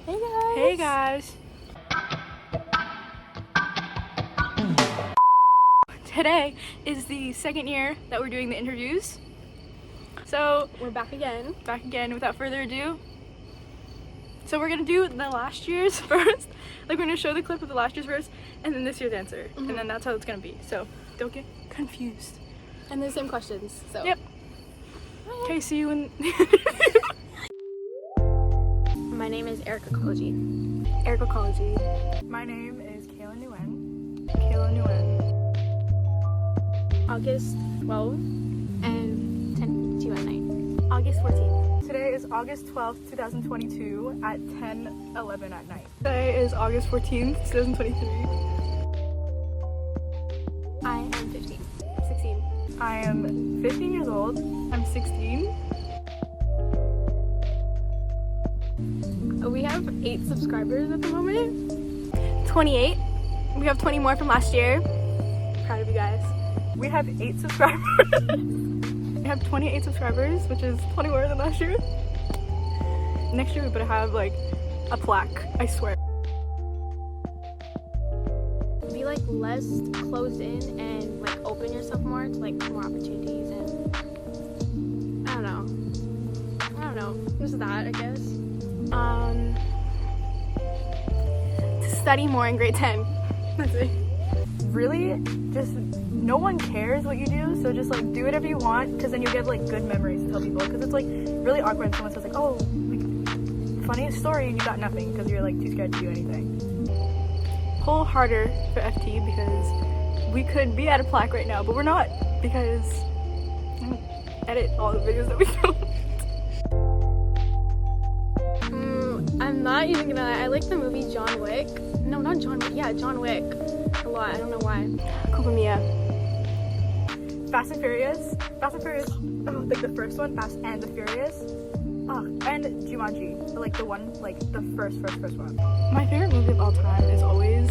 Hey guys! Hey guys! Today is the second year that we're doing the interviews. So We're back again. Without further ado. So we're gonna do the last year's first. Like we're gonna show the clip of the last year's first and then this year's answer. And then that's how it's gonna be. So don't get confused. And the same questions, so. Yep. Okay, see you in My name is Erica Koji. Erica College. My name is Kayla Nguyen. Kayla Nguyen. August 12 and 10:52 at night. August 14th. Today is August 12th, 2022 at 10:11 at night. Today is August 14th, 2023. I am 16. I am 15 years old. I'm 16. We have 8 subscribers at the moment. 28. We have 20 more from last year. Proud of you guys. We have 8 subscribers. We have 28 subscribers, which is 20 more than last year. Next year we better have like a plaque, I swear. Be like less closed in and like open yourself more to like more opportunities and I don't know. Just that, I guess. To study more in grade 10. That's it. Really, just no one cares what you do, so just like do whatever you want, because then you'll get like good memories to tell people, because it's like really awkward when someone says like, oh, like, funniest story, and you got nothing because you're like too scared to do anything. Pull harder for FT, because we could be at a plaque right now, but we're not, because I don't edit all the videos that we film. I'm not even gonna lie. I like the movie John Wick. No, not John Wick. Yeah, John Wick. A lot. I don't know why. Copa Mia. Fast and Furious. Oh, like the first one, Fast and the Furious. Oh, and Jumanji. Like the one, like the first one. My favorite movie of all time is always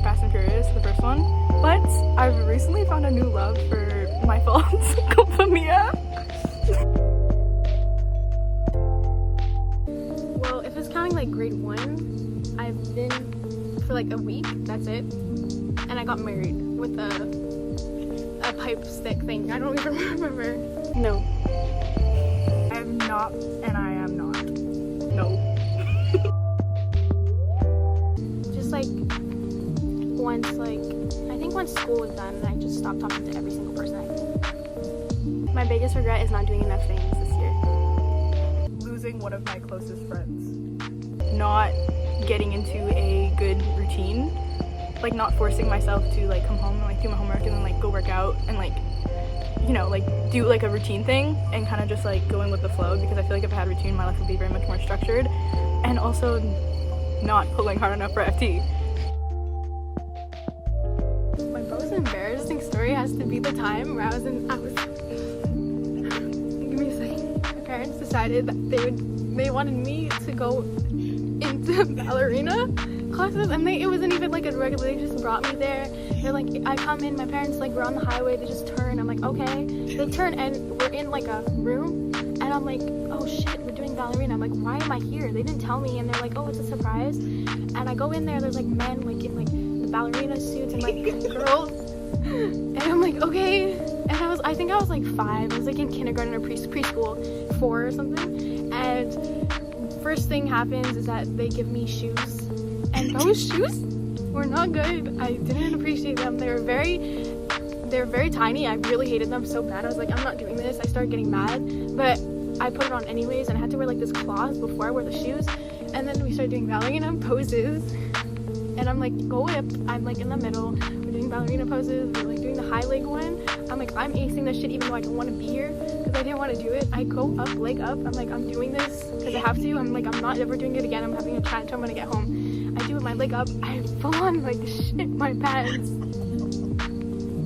Fast and Furious, the first one. But I've recently found a new love for My Fault's Copa Mia. Well, if it's counting like grade 1, I've been for like a week. That's it. And I got married with a pipe stick thing. I don't even remember. No. I am not, and I am not. No. Just like once school was done, I just stopped talking to every single person I knew. My biggest regret is not doing enough things this year. Losing one of my closest friends. Not getting into a good routine. Like not forcing myself to like come home and like do my homework and then like go work out and like, you know, like do like a routine thing and kind of just like going with the flow, because I feel like if I had a routine, my life would be very much more structured, and also not pulling hard enough for FT. My most embarrassing story has to be the time where give me a second. My parents decided that they wanted me to go into ballerina classes, and it wasn't even like a regular, they just brought me there. They're like, I come in, my parents like were on the highway, they just turn, I'm like, okay. They turn and we're in like a room, and I'm like, oh shit, we're doing ballerina. I'm like, why am I here? They didn't tell me, and they're like, oh, it's a surprise. And I go in there, there's like men like in like the ballerina suits and like girls, and I'm like, okay. And I think I was like 5, I was like in kindergarten or preschool, 4 or something, and first thing happens is that they give me shoes, and those shoes were not good. I didn't appreciate them. They were very tiny. I really hated them so bad. I was like, I'm not doing this. I started getting mad, but I put it on anyways, and I had to wear like this cloth before I wore the shoes. And then we started doing ballerina poses, and I'm like, go up. I'm like in the middle. We're doing ballerina poses. We're like doing the high leg one. I'm like, I'm acing this shit even though I don't want to be here, because I didn't want to do it. I go up, leg up. I'm like, I'm doing this because I have to. I'm like, I'm not ever doing it again. I'm having a tantrum. I'm gonna get home. I do my leg up. I full on like shit my pants.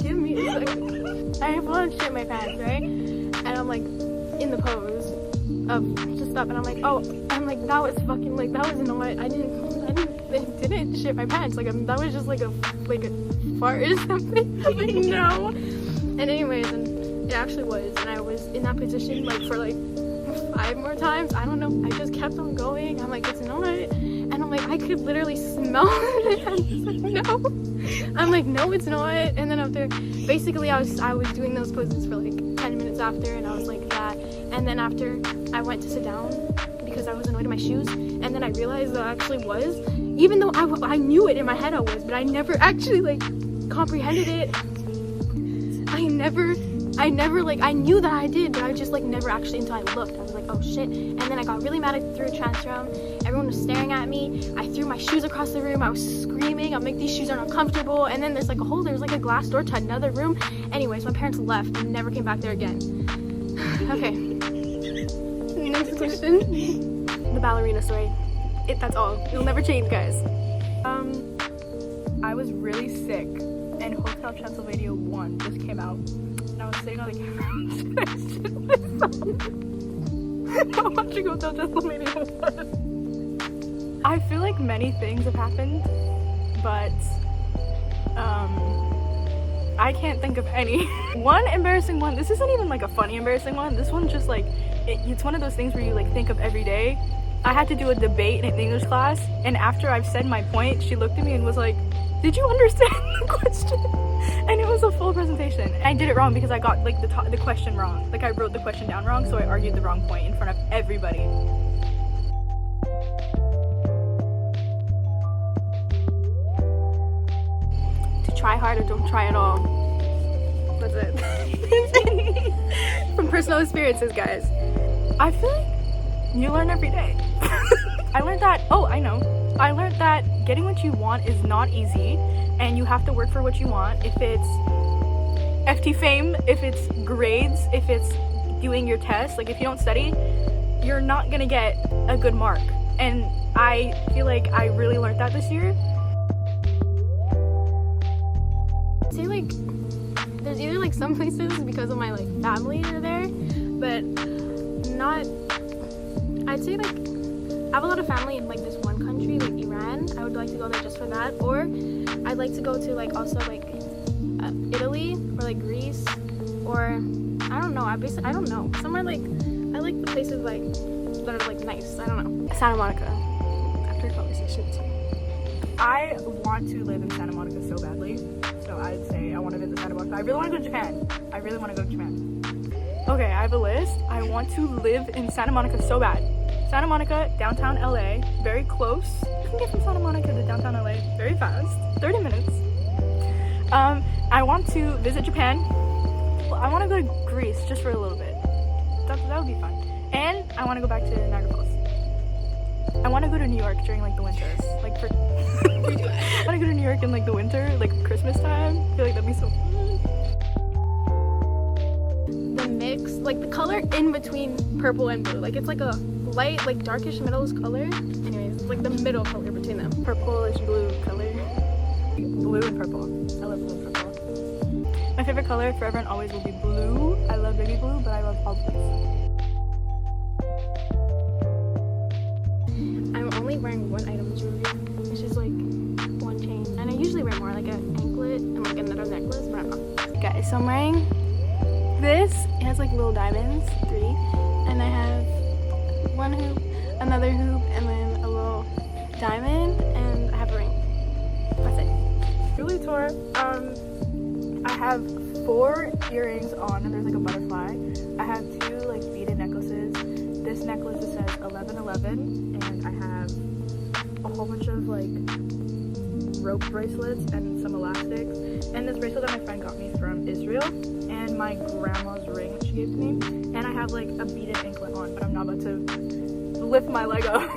Give me a second. I full on shit my pants, right? And I'm like in the pose of just up, and I'm like, that was fucking like, that was not. I didn't shit my pants. Like that was just like a fart or something. I'm like, no. And anyways, and it actually was, and I was in that position like for like 5 more times. I don't know. I just kept on going. I'm like, it's not. And I could literally smell it. I'm like, no, it's not. And then after, basically I was doing those poses for like 10 minutes after, and I was like that. And then after, I went to sit down because I was annoyed at my shoes, and then I realized that I actually was, even though I knew it in my head I was, but I never actually like comprehended it. I never like, I knew that I did, but I just like never actually, until I looked, I was like, oh shit. And then I got really mad. I threw a tantrum. Everyone was staring at me. I threw my shoes across the room. I was screaming, I'm like, these shoes are uncomfortable. And then there's like a glass door to another room. Anyways, my parents left and never came back there again. Okay, next question. The ballerina story. That's all. It'll never change, guys. I was really sick, and Hotel Transylvania 1 just came out, and I was sitting on the couch. I'm watching Hotel Transylvania 1. I feel like many things have happened, but I can't think of any. One embarrassing one. This isn't even like a funny embarrassing one. This one's just like it's one of those things where you like think of every day. I had to do a debate in English class, and after I've said my point, she looked at me and was like, did you understand the question? And it was a full presentation. I did it wrong because I got like the question wrong. Like I wrote the question down wrong, so I argued the wrong point in front of everybody. To try hard or don't try at all. That's it. From personal experiences, guys. I feel like you learn every day. I learned that getting what you want is not easy, and you have to work for what you want. If it's FT fame, if it's grades, if it's doing your tests, like if you don't study, you're not gonna get a good mark. And I feel like I really learned that this year. I'd say like there's either like some places because of my like family are there, but not. I'd say like I have a lot of family in like this one country, like Iran. I would like to go there just for that, or I'd like to go to like also like Italy or like Greece, or I don't know. I don't know, somewhere like I like the places like that are like nice. I don't know. Santa Monica. After conversations, I want to live in Santa Monica so badly, so I'd say I want to visit Santa Monica. I really want to go to Japan. I really want to go to Japan. Okay, I have a list. I want to live in Santa Monica so bad. Santa Monica, downtown LA, very close. You can get from Santa Monica to downtown LA very fast, 30 minutes. I want to visit Japan. I want to go to Greece just for a little bit. That would be fun. And I want to go back to Niagara Falls. I want to go to New York during like the winters, like for. I want to go to New York in like the winter, like Christmas time. I feel like that'd be so fun. the mix, like the color in between purple and blue, like it's like a light, like darkish middle color. Anyways, it's like the middle color between them. Purplish blue color. Blue and purple. I love blue and purple. My favorite color forever and always will be blue. I love baby blue, but I love all blues. I'm only wearing one item of jewelry, which is like one chain, and I usually wear more, like an anklet and like another necklace, but I'm not. Guys, so I'm wearing this. It has like little diamonds, 3, and I have one hoop, another hoop, and then a little diamond, and I have a ring. That's it. Jewelry tour. I have 4 earrings on, and there's like a butterfly. I have 2 like beaded necklaces. This necklace that says 1111, and I have a whole bunch of like rope bracelets and some elastics, and this bracelet that my friend got me from Israel, and my grandma's ring that she gave to me, and I have like a beaded anklet on, but I'm not about to lift my leg up.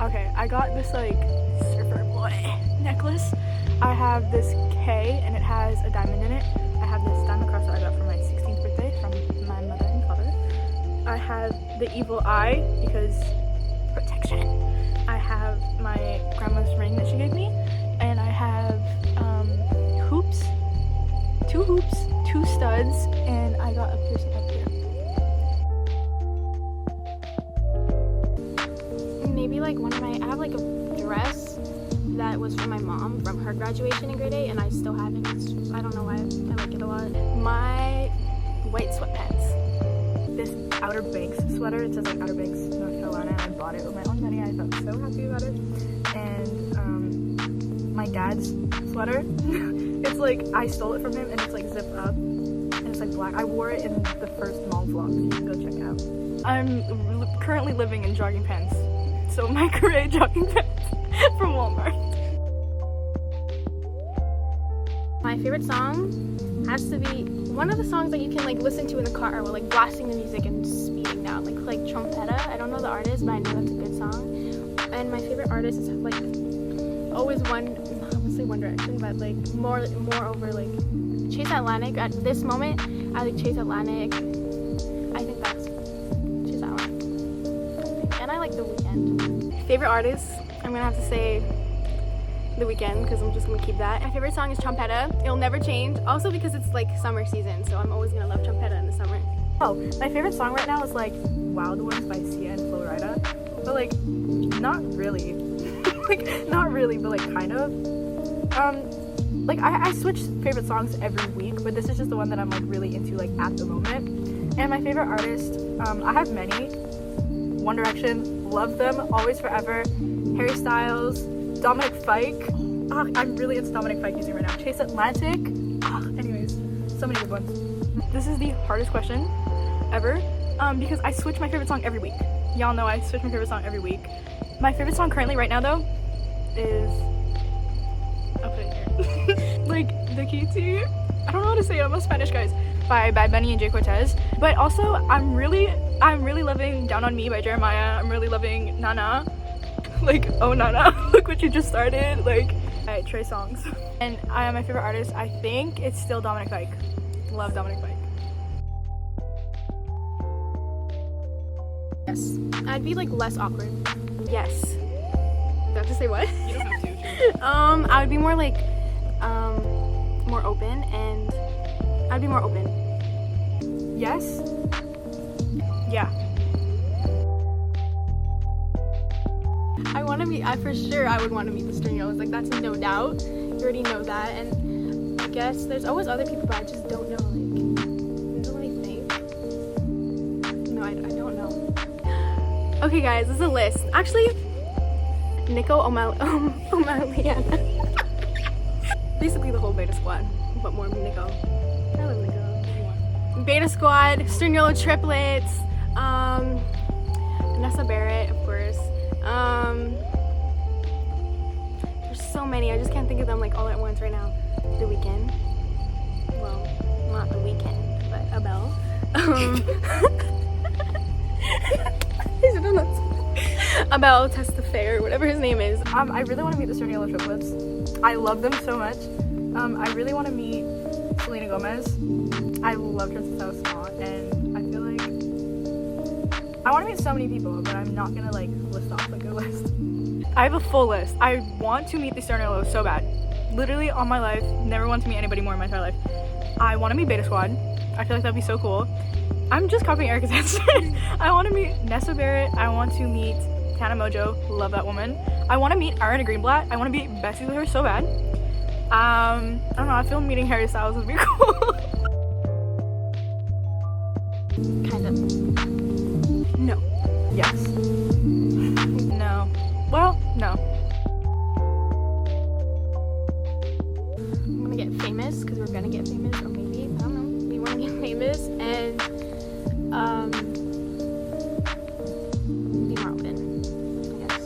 Okay, I got this like surfer boy necklace. I have this K, and it has a diamond in it. I have this diamond cross that I got for my 16th birthday from my mother and father. I have the evil eye because protection. I have my grandma's ring that she gave me, and I have hoops, 2 hoops, 2 studs, and I got a piercing up here. Maybe like I have like a dress that was from my mom from her graduation in grade 8, and I still have it. I don't know why, I like it a lot. My white sweatpants. This Outer Banks sweater, it says like Outer Banks, North Carolina, and I bought it with my own money. I felt so happy about it. And my dad's sweater. It's like, I stole it from him and it's like zipped up and it's like black. I wore it in the first mom vlog, so you can go check it out. I'm currently living in jogging pants. So my gray jogging pants from Walmart. My favorite song has to be one of the songs that you can like listen to in the car while like blasting the music and speeding down, like Trompetta. I don't know the artist, but I know that's a good song. And my favorite artist is like always one, I would say One Direction, but like more over like Chase Atlantic. At this moment, I like Chase Atlantic. I think that's Chase Atlantic. And I like The Weeknd. Favorite artist, I'm gonna have to say The Weeknd, because I'm just gonna keep that. My favorite song is Trompetta. It'll never change. Also because it's like summer season, so I'm always gonna love Trompetta in the summer. Oh, my favorite song right now is like Wild Ones by Sia and Flo Rida. But like, not really. Like, not really, but like kind of. Like I switch favorite songs every week, but this is just the one that I'm like really into like at the moment. And my favorite artist, I have many. One Direction, love them, always forever. Harry Styles, Dominic Fike. I'm really into Dominic Fike music right now. Chase Atlantic. Anyways, so many good ones. This is the hardest question ever because I switch my favorite song every week. Y'all know I switch my favorite song every week. My favorite song currently right now though is, I'll put it here. Like the Kitty. I don't know how to say it. I'm a Spanish, guys. By Benny and Jay Cortez. But also I'm really loving Down on Me by Jeremiah. I'm really loving Nana. Like, oh Nana, look what you just started. Like, Trey songs. And my favorite artist, I think it's still Dominic Fike. Love Dominic Fike. Yes. I'd be like less awkward. Yes. Do I have to say what? You don't have to. Sure. I would be more like, more open, and I'd be more open. Yes. Yeah. I want to meet, for sure I would want to meet the Sturniolos, like that's no doubt. You already know that, and I guess there's always other people, but I just don't know, like, I don't really think. No, I don't know. Okay guys, this is a list. Actually, Nico O'Malley. Basically the whole Beta Squad, but more Nico. I love Nico. Beta Squad, Sturniolo triplets, Vanessa Barrett, of course. There's so many, I just can't think of them like all at once right now. The Weeknd. Well, not The Weeknd, but Abel. Abel Testafair, whatever his name is. I really want to meet the Sturniolo triplets. I love them so much. I really want to meet Selena Gomez. I love her since I was small, and I feel like I want to meet so many people, but I'm not gonna like list off like a list. I have a full list. I want to meet the Sturniolo so bad. Literally all my life, never want to meet anybody more in my entire life. I want to meet Beta Squad. I feel like that'd be so cool. I'm just copying Erica's answer. I want to meet Nessa Barrett. I want to meet Tana Mojo. Love that woman. I want to meet Ariana Greenblatt. I want to be besties with her so bad. I don't know. I feel meeting Harry Styles would be cool. Kind of. No. Yes. No. Well, no. I'm gonna get famous, because we're gonna get famous, or maybe, I don't know, we want to get famous, and be more open, I guess.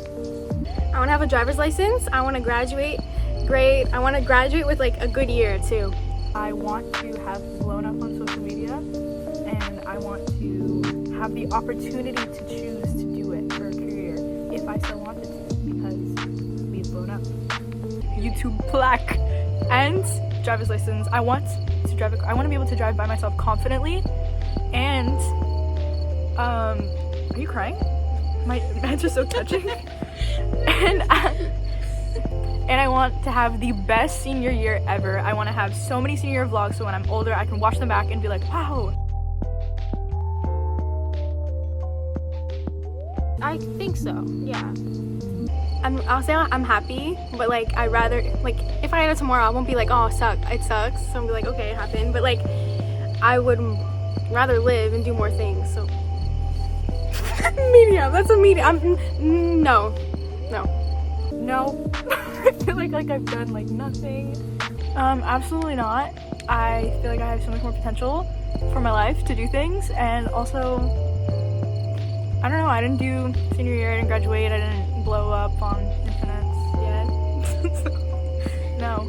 I want to have a driver's license. I want to graduate great. I want to graduate with like a good year too. I want to have blown up on social media, and I want to have the opportunity to choose to do it for a career if I still wanted to, because we've blown up. YouTube plaque and driver's license. I want to drive. I want to be able to drive by myself confidently, and are you crying? My hands are so touching. And I want to have the best senior year ever. I want to have so many senior year vlogs, so when I'm older I can watch them back and be like, wow. I think so, yeah. I'll say I'm happy, but like I rather, like if I had it tomorrow I won't be like, oh it sucks, so I'll be like, okay, it happened, but like I would rather live and do more things. So medium, that's a medium. No, No. I feel like I've done like nothing. Absolutely not. I feel like I have so much more potential for my life to do things, and also, I don't know, I didn't do senior year, I didn't graduate, I didn't blow up on internet yet. So, no.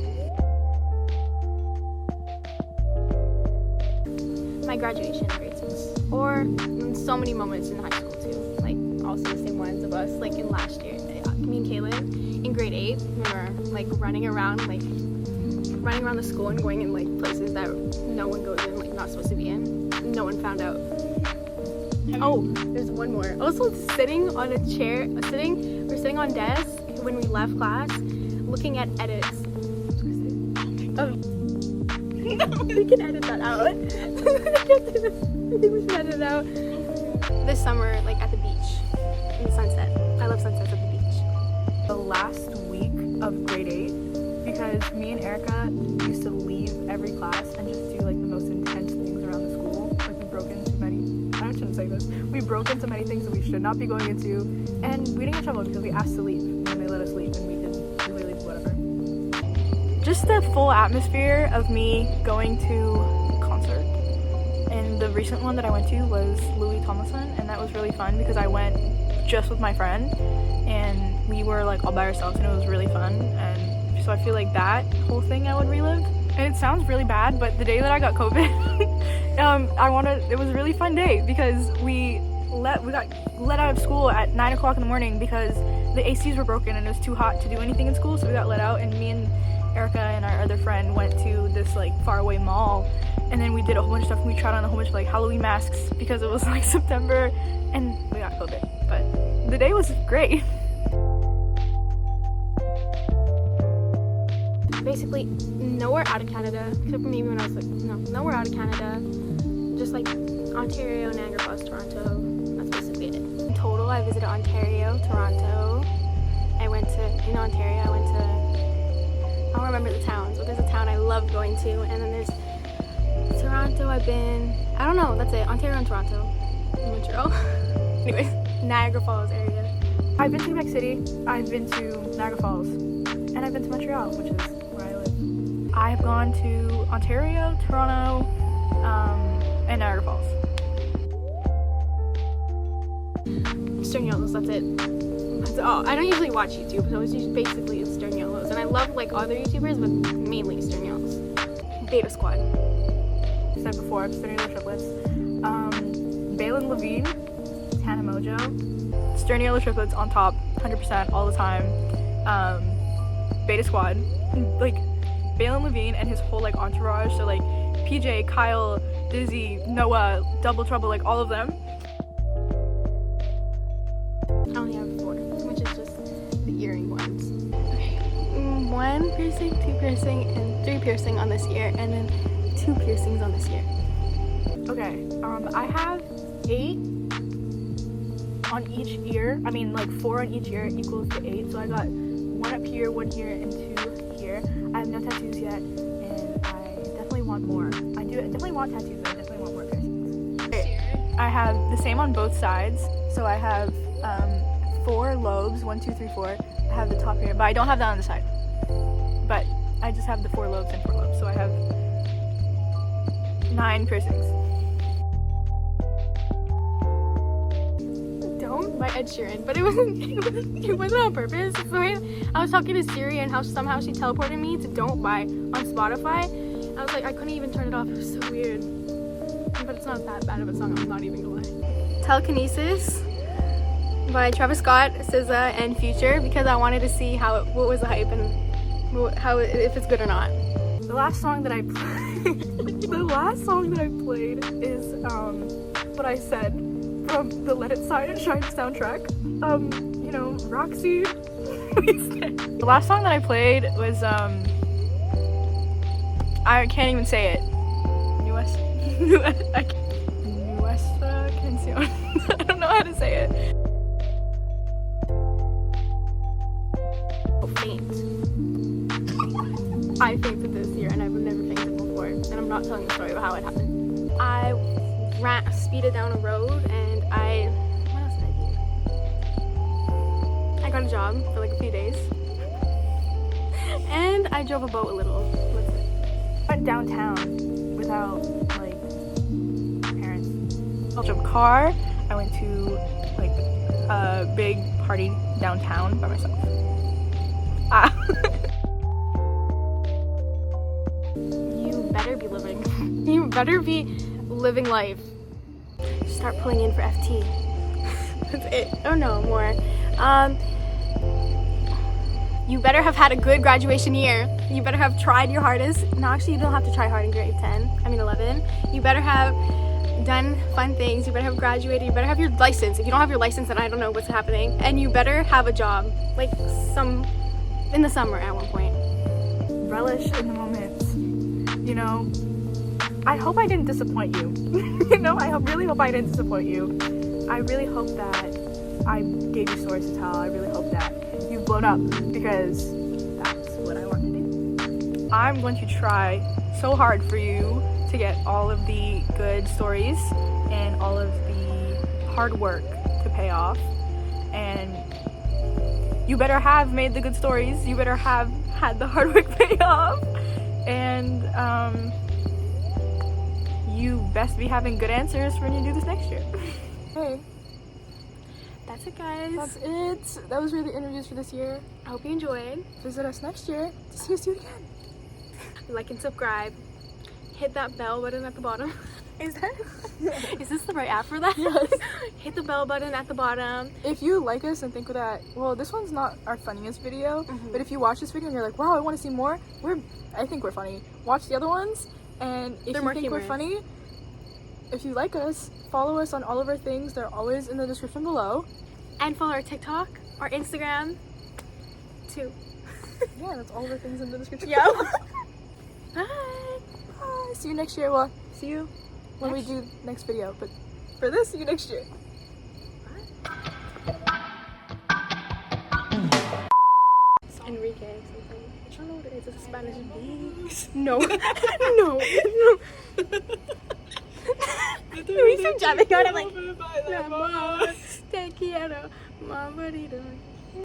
My graduation in grade 6, or so many moments in high school too, like also the same ones of us, like in last year. Me and Kaylin in grade 8, we were like running around the school and going in like places that no one goes in, like not supposed to be in. No one found out. Oh, there's one more. Also sitting on a chair, we're sitting on desk when we left class, looking at edits. Oh, no, we can edit that out. I think we should edit it out. This summer, like at the beach, in the sunset. I love sunsets at the beach. The last week of grade 8, because me and Erica used to leave every class and just do like the most intense things around the school. Like we broke into I shouldn't say this. We broke into many things that we should not be going into, and we didn't get in trouble because we asked to leave and they let us leave, and we literally did whatever. Just the full atmosphere of me going to a concert. And the recent one that I went to was Louis Tomlinson, and that was really fun because I went just with my friend and we were like all by ourselves, and it was really fun. And so I feel like that whole thing I would relive. And it sounds really bad, but the day that I got COVID, it was a really fun day because we got let out of school at 9 o'clock in the morning because the ACs were broken and it was too hot to do anything in school, so we got let out, and me and Erica and our other friend went to this like faraway mall, and then we did a whole bunch of stuff, and we tried on a whole bunch of like Halloween masks because it was like September, and we got COVID, but the day was great. Basically nowhere out of Canada, except for maybe when I was like, nowhere out of Canada, just like Ontario, Niagara Falls, Toronto. That's basically it. In total, I visited Ontario, Toronto. In Ontario, I went to, I don't remember the towns, but there's a town I love going to, and then there's Toronto, I don't know, that's it, Ontario and Toronto, and Montreal. Anyways, Niagara Falls area. I've been to Quebec City, I've been to Niagara Falls, and I've been to Montreal, which is where I live. I've gone to Ontario, Toronto, and Niagara Falls. Sturniolo's, that's it. That's all. I don't usually watch YouTube, so it's just basically Sturniolo's, and I love like other YouTubers, but mainly Sturniolo's. Beta Squad. I said before, Sturniolo triplets. Balin Levine, Tana Mojo, Sturniolo triplets on top, 100% all the time. Beta Squad, like Balin Levine and his whole like entourage, so like PJ, Kyle, Dizzy, Noah, Double Trouble, like all of them. I only have 4, which is just the earring ones. Okay. 1 piercing, 2 piercing, and 3 piercing on this ear, and then 2 piercings on this ear. Okay, I have 8 on each ear. I mean, like 4 on each ear equals to 8. So I got 1 up here, 1 here, and 2 here. I have no tattoos yet, and I definitely want more. I definitely want tattoos, but I definitely want more piercings. Okay. I have the same on both sides. So I have 4 lobes, 1, 2, 3, 4. I have the top here, but I don't have that on the side. But I just have the 4 lobes and 4 lobes, so I have 9 piercings. Don't by Ed Sheeran, but it wasn't on purpose. So I was talking to Siri, and how somehow she teleported me to Don't by on Spotify. I was like, I couldn't even turn it off. It was so weird. But it's not that bad of a song, I'm not even gonna lie. Telekinesis by Travis Scott, SZA, and Future, because I wanted to see what was the hype and if it's good or not. The last song that I played is What I Said from the Let It Shine soundtrack. You know, Roxy. The last song that I played was I can't even say it. Nuestra Canción. I don't know how to say it. Faint. I fainted this year, and I've never fainted before, and I'm not telling the story about how it happened. I speeded down a road, and what else did I do? I I got a job for like a few days. And I drove a boat a little. That's it. Went downtown without like parents. I drove a car. I went to like a big party downtown by myself. You better be living. You better be living life. Start pulling in for FT. That's it. Oh no, more. You better have had a good graduation year. You better have tried your hardest. No, actually, you don't have to try hard in grade 11. You better have done fun things. You better have graduated. You better have your license. If you don't have your license, then I don't know what's happening. And you better have a job, like in the summer at one point. Relish in the moment. You know, I hope I didn't disappoint you. You know, really hope I didn't disappoint you. I really hope that I gave you stories to tell. I really hope that you've blown up, because that's what I want to do. I'm going to try so hard for you to get all of the good stories and all of the hard work to pay off. And you better have made the good stories. You better have had the hard work pay off. And you best be having good answers when you do this next year. Hey. That's it, guys. That's it. That was really interviews for this year. I hope you enjoyed. Visit us next year to see us do it again. Like and subscribe. Hit that bell button at the bottom. Is this the right app for that? Yes. Hit the bell button at the bottom. If you like us and think that, well, this one's not our funniest video, but if you watch this video and you're like, wow, I want to see more, I think we're funny. Watch the other ones, and if you think we're funny, if you like us, follow us on all of our things. They're always in the description below. And follow our TikTok, our Instagram, too. Yeah, that's all of our things in the description. Yeah. Bye. Bye. See you next year. Well, see you when we do next video. But for this, see you next year. Enrique or something. I don't know what it is. It's a Spanish beast. No. No. We keep jamming out. I'm like, te quiero, mamá.